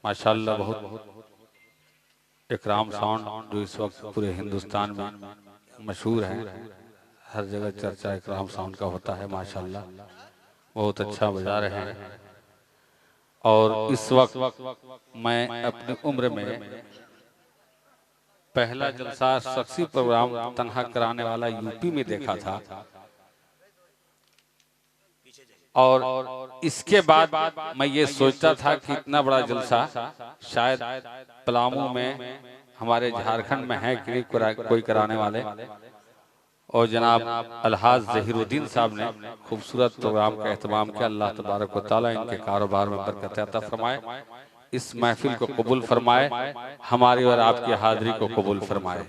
माशाल्लाह बहुत इकराम साउंड जो इस वक्त पूरे हिंदुस्तान में मशहूर है, हर जगह चर्चा इकराम साउंड का होता है। माशाल्लाह बहुत अच्छा बजा रहे हैं। और इस वक्त मैं अपनी उम्र में पहला जलसा शख्सी प्रोग्राम तन्हा कराने वाला यूपी में देखा था, और इसके बाद मैं ये सोचता था कि इतना बड़ा जलसा शायद पलामू में हमारे झारखंड में है कि कोई कराने वाले। और जनाब अलहाज ज़हीरुद्दीन साहब ने खूबसूरत प्रोग्राम का एहतमाम किया। अल्लाह तबारक व तआला इनके कारोबार में बरकत अता फरमाए, इस महफिल को कबूल फरमाए, हमारी और आपकी हाजिरी को कबूल फरमाए।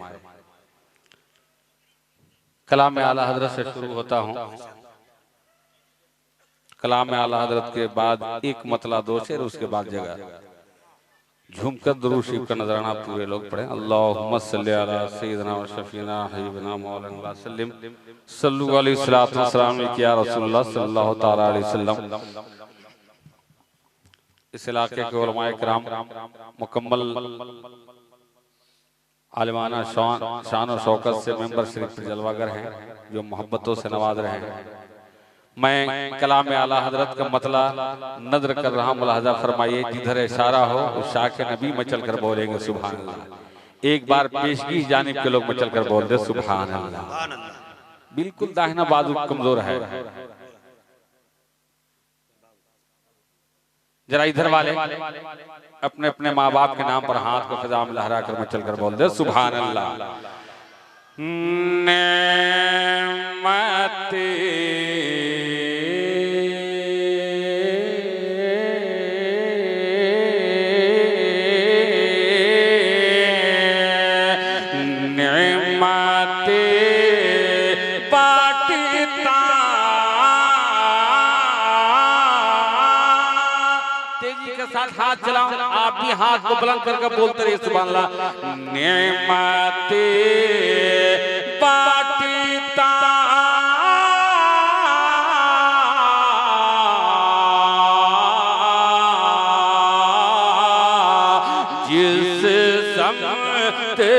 कलाम आला हजरत से शुरू होता हूँ। कलाम आला हजरत के बाद एक मतला दो शेर, उसके बाद जगह झूमकर दुरूद शरीफ का नजराना पूरे लोग पढ़ें। अल्लाहुम्मा सल्ली अला सय्यिदना व शफीना हबीबना मौलाना सल्लिम सल्लु अलैहि सल्लल्लाहु अलैहि वसल्लम या रसूलुल्लाह सल्लल्लाहु तआला अलैहि वसल्लम। इस इलाके के उलमाए किराम मुकम्मल आलिमाना शान और शौकत से मेंबर शरीफ जलवागर हैं, जो मोहब्बतों से नवाज रहे हैं। मैं कलाम आला हजरत का मतला नजर कर रहा हूँ, मुलाहजा फरमाइए। जिधर इशारा हो उस शाह के नबी मचल कर बोलेंगे सुभान अल्लाह। एक बार पेशगी जानिब के लोग मचल कर बोल दे सुभान अल्लाह। बिल्कुल दाहिना बाजू कमजोर है, जरा इधर वाले अपने अपने माँ बाप के नाम पर हाथ को फिजा में लहरा कर मचल कर बोल दे सुभान अल्लाह। हाथ चलाओ, आप भी हाथ को बुलंद करके बोलते रहिए सुभान अल्लाह। नेमते बांटता जिस समते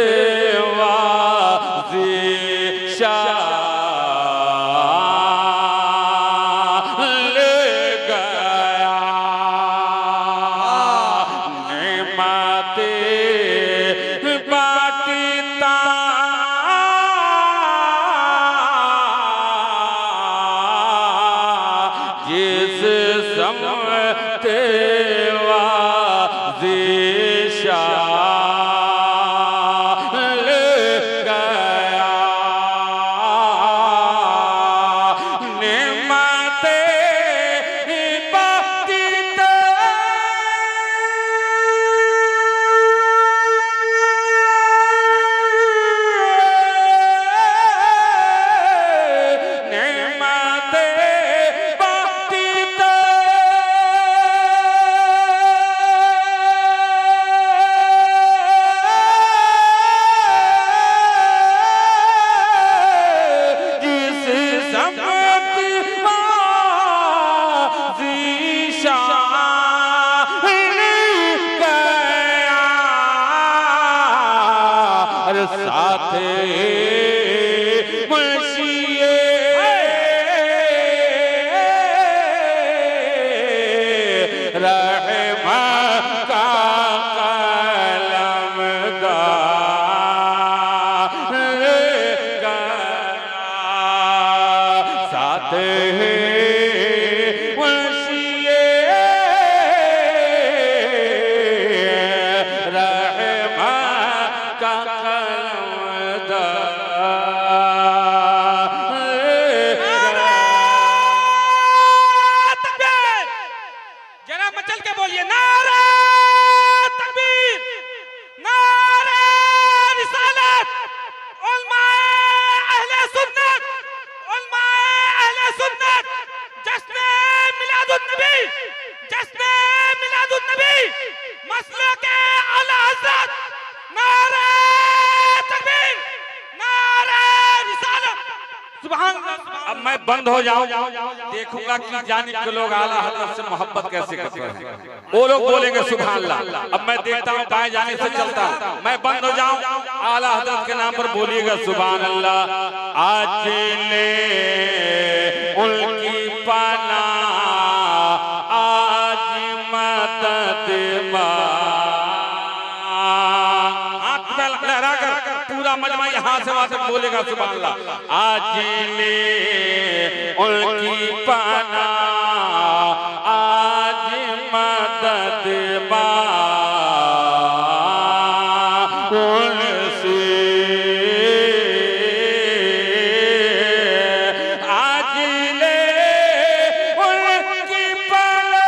अब मैं बंद हो जाऊं, देखूंगा कि जाने के लोग आला हजरत से मोहब्बत कैसे करते हैं। वो लोग बोलेंगे सुभान अल्लाह। अब मैं देखता हूँ बाएं जाने से चलता हूँ, मैं बंद हो जाऊं, आला हजरत के नाम पर बोलिएगा सुभान अल्लाह। आज ले उनकी पाना आज मदद पूरा मजमा यहाँ से वहां तक बोलेगा सुभान अल्लाह। आज ले उनकी पाना आज मदद उनसे आज ले उनकी पाना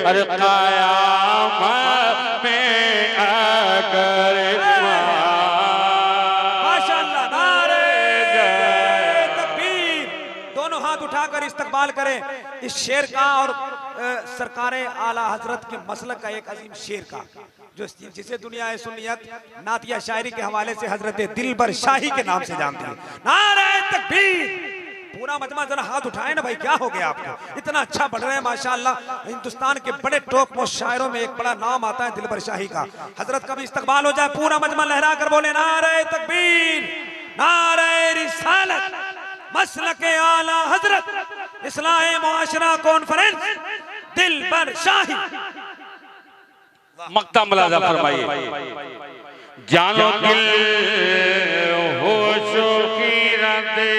अरे क़यामत में अगर माशाअल्लाह, नारे तकबीर। दोनों हाथ उठाकर इस्तकबाल करें इस शेर का और सरकारे आला हजरत के मसलक का एक अजीम शेर का, जो जिसे दुनिया सुन्नियत नातिया शायरी के हवाले से हजरत दिलबर शाही के नाम से जानती है। नारे तकबीर। पूरा मजमा जरा हाथ उठाए ना भाई, क्या हो गया आपको? इतना अच्छा बढ़ रहे हैं माशाअल्लाह। हिंदुस्तान के बड़े टॉप मोस्ट शायरों में एक बड़ा नाम आता है दिलबर शाही का। हजरत का भी इस्तकबाल हो जाए, पूरा मजमा लहरा कर बोले नारे तकबीर, नारे रिसालत, मसलके आला हजरत, इस्लाह मुआशरा कॉन्फ्रेंस, दिलबर शाही। मक्ता मुलाजा फरमाइए। जानो दिल होशो की रदे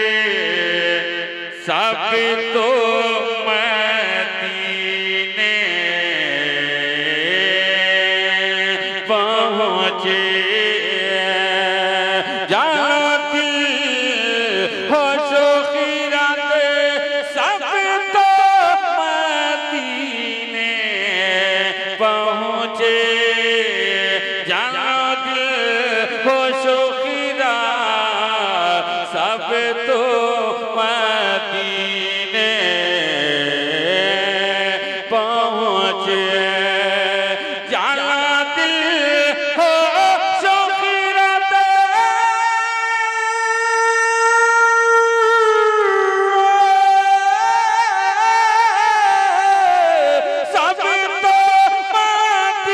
सब तो मदीने पहुँचे। जानो दिल होशो की रदे सब तो मदीने पहुँचे। जानो दिल होशो की रात सब तो मदीने पहुँचे। जानो दिल होशो की रात सब तो मदीने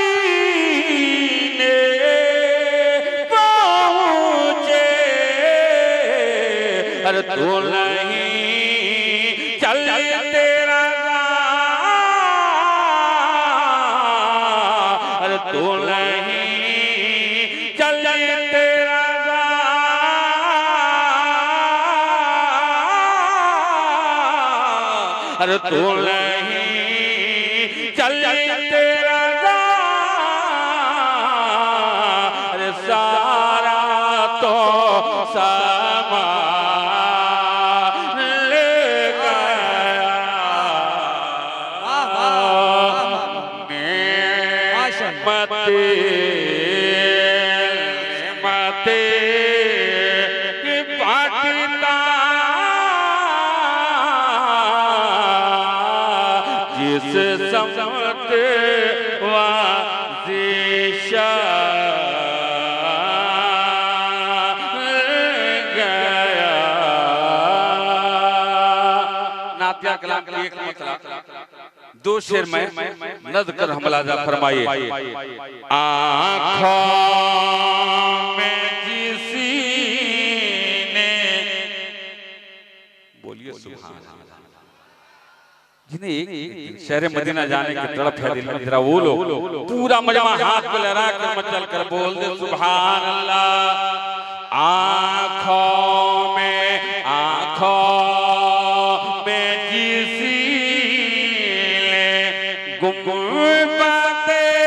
पहुँचे। अरे तू नहीं चल तेरा अरे तू नहीं चल तेरा अरे तू नहीं चल तेरा अरे सारा तो सामान ले गया मते मते पाकिस्तान जिस समत वाजिशा गया। नातिया कलाम की एक मतलब दो शेर में नद कर हमलाजा फरमाइए। आँखों में किसी ने बोलिए सुभान अल्लाह। जिन्हें एक शहर मदीना जाने की तड़प है दिल में, जरा वो लोग पूरा मजमा हाथ पे लहरा कर मचल कर बोल दे सुभान अल्लाह। आँखों में किसी ने गुम बातें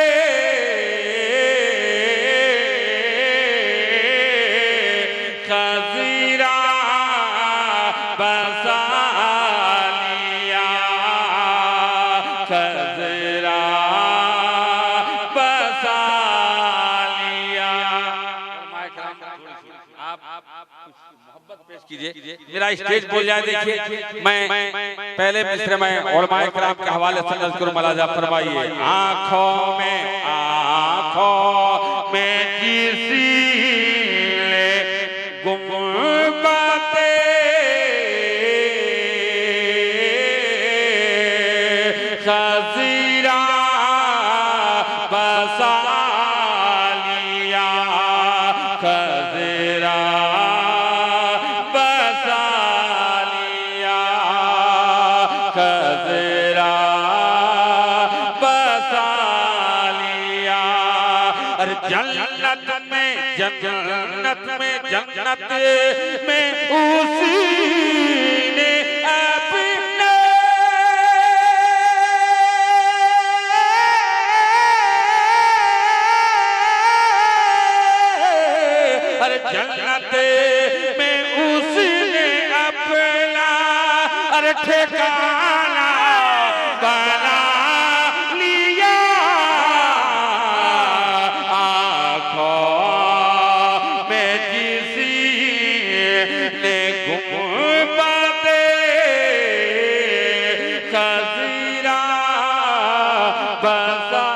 कुछ मोहब्बत पेश कीजिए, मेरा स्टेज बोल जाए। देखिए मैं पहले मिस्र में उलमाए किराम के हवाले से नज़्कुर मलाजा फरमाइए। आँखों में किसी ने गुम बातें खज़ीरा बसा लिया, खज़ीरा बसा लिया, खज़ीरा बसा लिया। अरे जन्नत में उसी ने अपने अरे जन्नत में उसने अपना अरे ठिकाना बना लिया। आँखों में किसी ने गुम बातें खज़ीरा बसा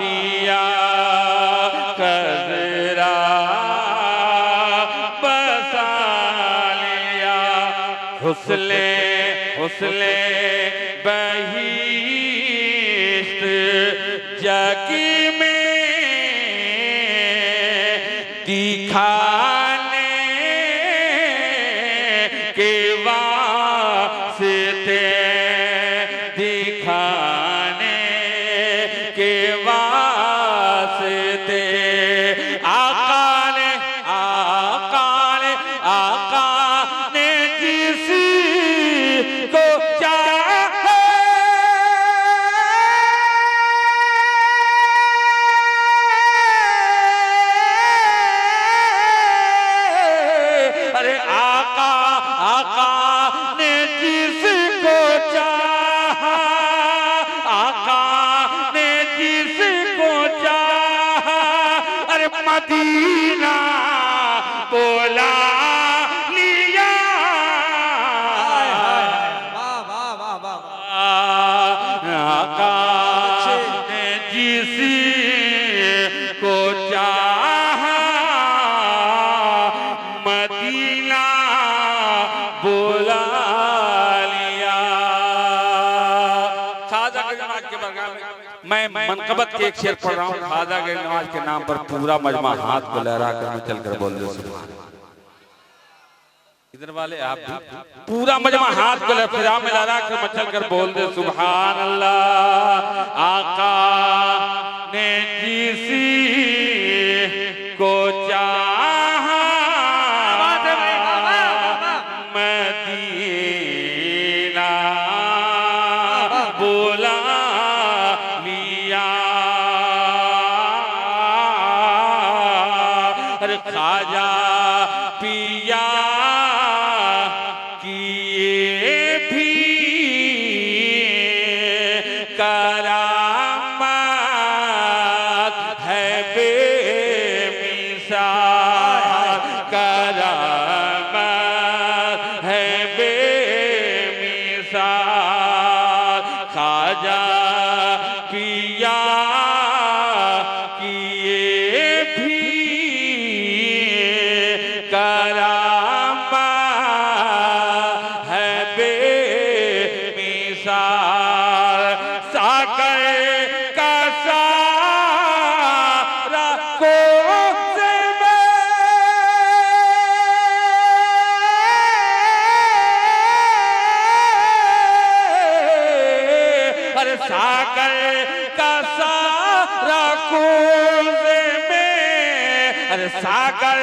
लिया, खज़ीरा बसा लिया। हुस्ले बहिश्त जगी में दिखाने के वास्ते, दिखाने के वास्ते आका ने किसी को चाहा, अरे आका ने जिसको चाहा, आका ने जिसको चाहा, अरे मदीना बोला लिया। वाह वाह वाह वाह। आका ने जिसी को चाहा, मदीना बोला लिया। खाजा गरीब नवाज के बरगाह में मैं मनकबत के एक शेर पढ़ रहा हूँ। खाजा गरीब नवाज के नाम पर पूरा मजमा हाथ को लहरा कर मैं चल कर बोल दे सुभान। इधर वाले आप भी पूरा मजमा हाथ को लहरा में लहरा कर मैं चल कर बोल दे सुभान अल्लाह। आका ने किसी को चाहा, मदीना बोला लिया। अरे खाजा पिया किए भी करामत है बेमिसाल, करामत है बेमिसाल। खाजा पिया किए भी करामत है बेमिसाल। साकर का सारा कोसे में अरे साकर का सारा कोसे में, अरे सागर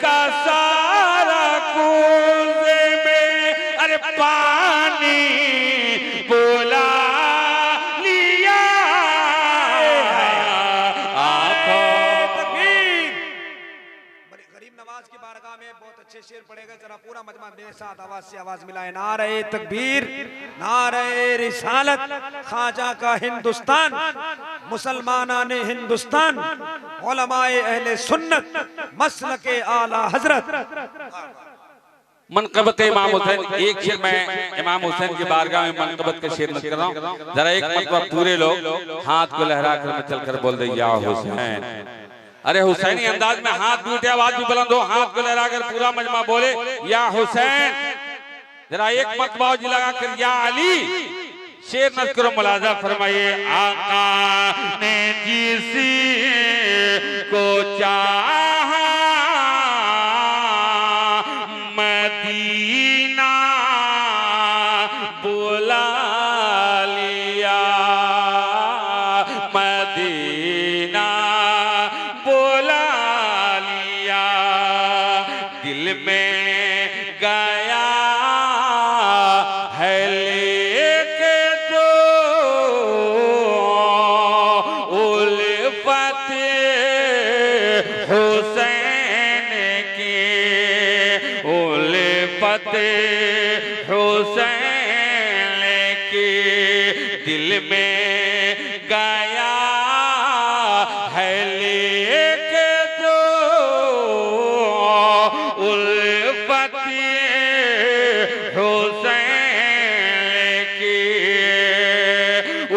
का सारा कोसे में, अरे पानी बोला लिया। आँखों तकबीर। बड़े गरीब नवाज नवाज की बारगाह में बहुत अच्छे शेर पढ़े गए, जरा पूरा मजमा मेरे साथ आवाज से आवाज मिलाए। नारे तकबीर, नारे रिसालत, ख्वाजा का हिंदुस्तान, मुसलमाना ने हिंदुस्तान, उलमाए अहले सुन्नत, मसलके आला हजरत। मनकबत इमाम हुसैन, एक शेर मैं इमाम हुसैन की बारगाह में मनकबत का शेर कर रहा हूँ। जरा एक मरतबा पूरे लोग हाथ को लहरा कर चल कर बोल दे या हुसैन। अरे हुसैनी अंदाज में हाथ भी उठे, आवाज भी बुलंद हो, हाथ को लहरा कर पूरा मजमा बोले या हुसैन। जरा एक मरतबा जी लगा कर या अली। शेर नज़र करो, मुलाजा फरमाइए। आका ने जिसी को चाहा मदीना बुला लिया, मदीना बुला लिया। दिल में गया है लेके जो उल्फत हुसैन की, उल्फत हुसैन की। दिल में गया है लेके जो उल्फत हुसैन की।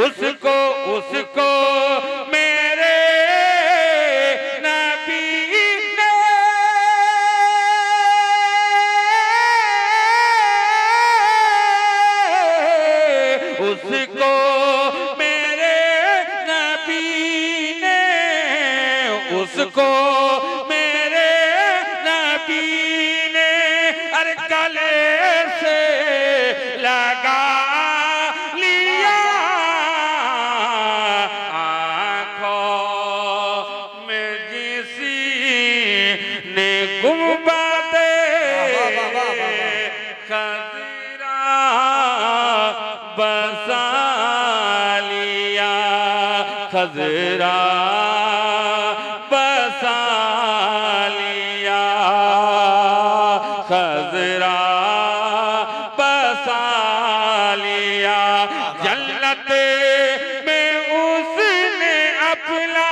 उसको उसको मेरे नबी ने उसको मेरे नबी ने, उसको मेरे नबी ने अरे गले से लगा लिया। आँखों में किसी ने गुंबदे खजरा बसा लिया, खजरा बसा लिया, खजरा बसा लिया। जन्नत में उसने अपना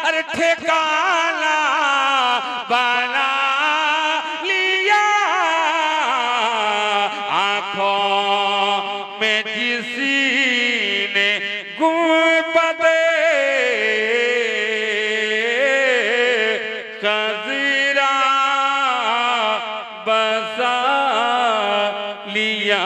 अरे ठिकाना बना लिया। आँखों में किसी ने गुंबदे खजरा बसा लिया।